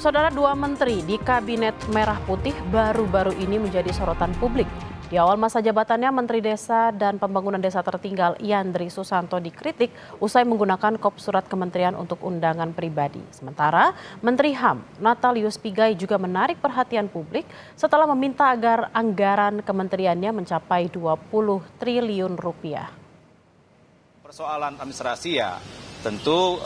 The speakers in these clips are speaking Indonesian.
Saudara, dua menteri di Kabinet Merah Putih baru-baru ini menjadi sorotan publik. Di awal masa jabatannya, Menteri Desa dan Pembangunan Desa Tertinggal Yandri Susanto dikritik usai menggunakan kop surat kementerian untuk undangan pribadi. Sementara, Menteri HAM Natalius Pigai juga menarik perhatian publik setelah meminta agar anggaran kementeriannya mencapai 20 triliun rupiah. Persoalan administrasi ya tentu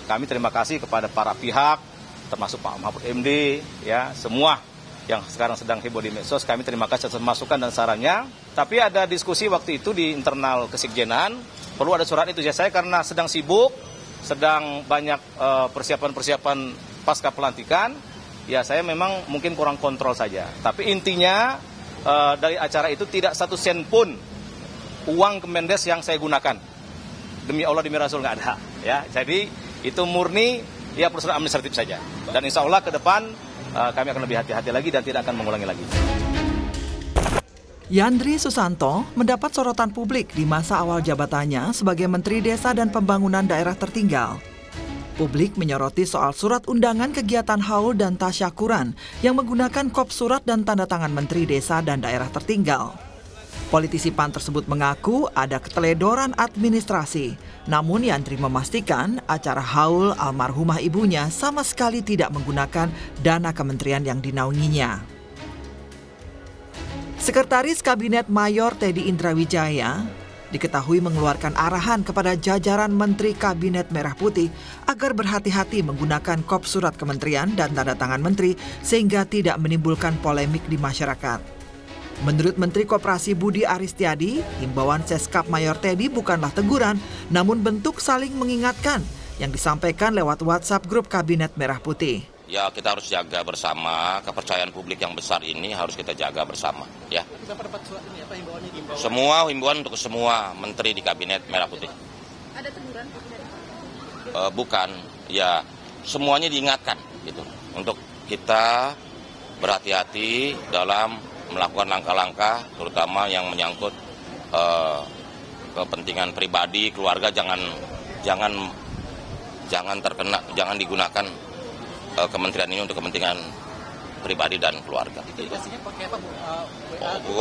kami terima kasih kepada para pihak, termasuk Pak Mahfud MD, ya semua yang sekarang sedang heboh di medsos, kami terima kasih atas masukan dan sarannya. Tapi ada diskusi waktu itu di internal kesekjenan, perlu ada surat itu. Ya saya karena sedang sibuk, sedang banyak persiapan-persiapan pasca pelantikan, ya saya memang mungkin kurang kontrol saja. Tapi intinya dari acara itu tidak satu sen pun uang Kemendes yang saya gunakan. Demi Allah, demi Rasul nggak ada. Ya, jadi itu murni ya persoalan administratif saja. Dan insya Allah ke depan kami akan lebih hati-hati lagi dan tidak akan mengulangi lagi. Yandri Susanto mendapat sorotan publik di masa awal jabatannya sebagai Menteri Desa dan Pembangunan Daerah Tertinggal. Publik menyoroti soal surat undangan kegiatan haul dan tasyakuran yang menggunakan kop surat dan tanda tangan Menteri Desa dan Daerah Tertinggal. Politisi PAN tersebut mengaku ada keteledoran administrasi. Namun Yandri memastikan acara haul almarhumah ibunya sama sekali tidak menggunakan dana kementerian yang dinaunginya. Sekretaris Kabinet Mayor Teddy Indrawijaya diketahui mengeluarkan arahan kepada jajaran Menteri Kabinet Merah Putih agar berhati-hati menggunakan kop surat kementerian dan tanda tangan menteri sehingga tidak menimbulkan polemik di masyarakat. Menurut Menteri Koperasi Budi Aristiadi, himbauan Seskap Mayor Teddy bukanlah teguran, namun bentuk saling mengingatkan yang disampaikan lewat WhatsApp grup Kabinet Merah Putih. Ya, kita harus jaga bersama, kepercayaan publik yang besar ini harus kita jaga bersama. Ya. Semua himbauan untuk semua menteri di Kabinet Merah Putih. Ada teguran? Bukan, ya semuanya diingatkan gitu. Untuk kita berhati-hati dalam melakukan langkah-langkah terutama yang menyangkut kepentingan pribadi, keluarga, jangan digunakan kementerian ini untuk kepentingan pribadi dan keluarga. Komunikasinya pakai apa, Bu?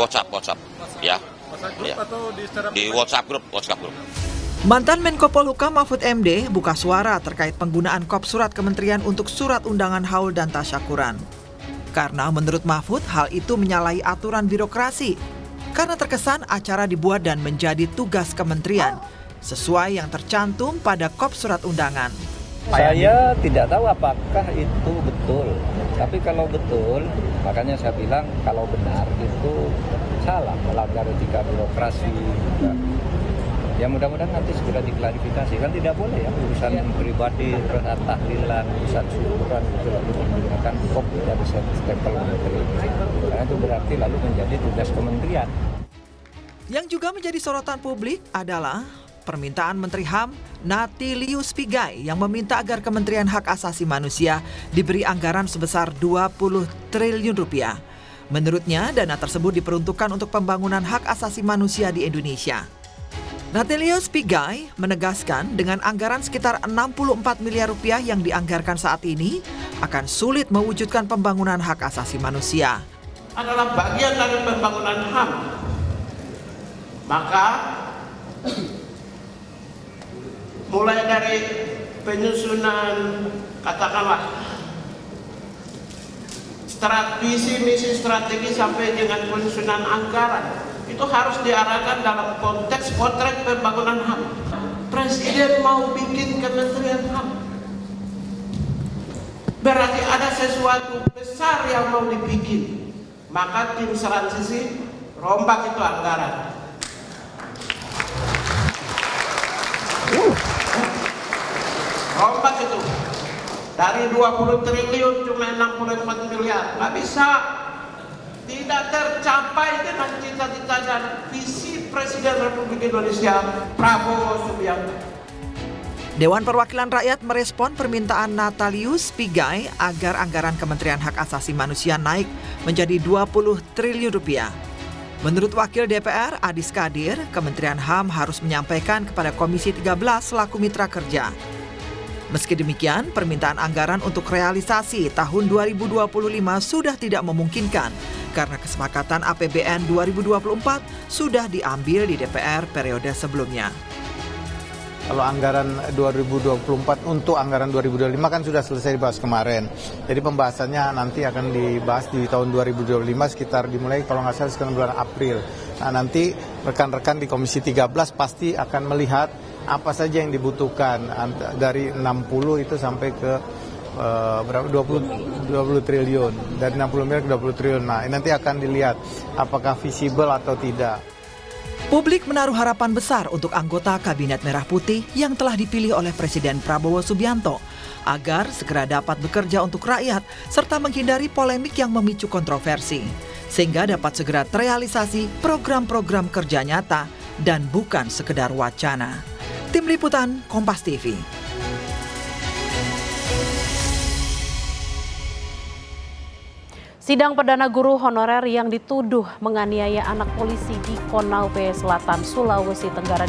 WhatsApp. Ya. Di WhatsApp grup. Mantan Menko Polhukam Mahfud MD buka suara terkait penggunaan kop surat kementerian untuk surat undangan haul dan tasyakuran. Karena menurut Mahfud, hal itu menyalahi aturan birokrasi. Karena terkesan acara dibuat dan menjadi tugas kementerian, sesuai yang tercantum pada kop surat undangan. Saya tidak tahu apakah itu betul. Tapi kalau betul, makanya saya bilang kalau benar itu salah, melanggar etika birokrasi. Ya mudah-mudahan nanti segera diklarifikasi. Kan tidak boleh ya urusan pribadi, urusan tahlilan, urusan syukuran itu lalu menggunakan kop dari stempel menteri. Karena itu berarti lalu menjadi tugas kementerian. Yang juga menjadi sorotan publik adalah permintaan Menteri HAM Natalius Pigai yang meminta agar Kementerian Hak Asasi Manusia diberi anggaran sebesar 20 triliun rupiah. Menurutnya, dana tersebut diperuntukkan untuk pembangunan hak asasi manusia di Indonesia. Natalius Pigai menegaskan dengan anggaran sekitar 64 miliar rupiah yang dianggarkan saat ini akan sulit mewujudkan pembangunan hak asasi manusia. Adalah bagian dari pembangunan HAM. Maka mulai dari penyusunan katakanlah visi misi strategi sampai dengan penyusunan anggaran itu harus diarahkan dalam konteks potret pembangunan HAM. Presiden mau bikin kementerian HAM, berarti ada sesuatu besar yang mau dibikin. Maka tim transisi rombak itu anggaran. Rombak itu dari 20 triliun cuma 64 miliar. Nggak bisa. Tidak tercapai dengan cita-cita dan visi Presiden Republik Indonesia Prabowo Subianto. Dewan Perwakilan Rakyat merespon permintaan Natalius Pigai agar anggaran Kementerian Hak Asasi Manusia naik menjadi 20 triliun rupiah. Menurut Wakil DPR Adis Kadir, Kementerian HAM harus menyampaikan kepada Komisi 13 selaku mitra kerja. Meski demikian, permintaan anggaran untuk realisasi tahun 2025 sudah tidak memungkinkan karena kesepakatan APBN 2024 sudah diambil di DPR periode sebelumnya. Kalau anggaran 2024 untuk anggaran 2025 kan sudah selesai dibahas kemarin. Jadi pembahasannya nanti akan dibahas di tahun 2025 sekitar dimulai kalau nggak salah sekitar bulan April. Nah nanti rekan-rekan di Komisi 13 pasti akan melihat apa saja yang dibutuhkan dari 60 itu sampai ke berapa 20 triliun. Dari 60 miliar ke 20 triliun. Nah ini nanti akan dilihat apakah visible atau tidak. Publik menaruh harapan besar untuk anggota Kabinet Merah Putih yang telah dipilih oleh Presiden Prabowo Subianto agar segera dapat bekerja untuk rakyat serta menghindari polemik yang memicu kontroversi, sehingga dapat segera terrealisasi program-program kerja nyata dan bukan sekedar wacana. Tim Liputan Kompas TV. Sidang perdana guru honorer yang dituduh menganiaya anak polisi di Konawe Selatan, Sulawesi Tenggara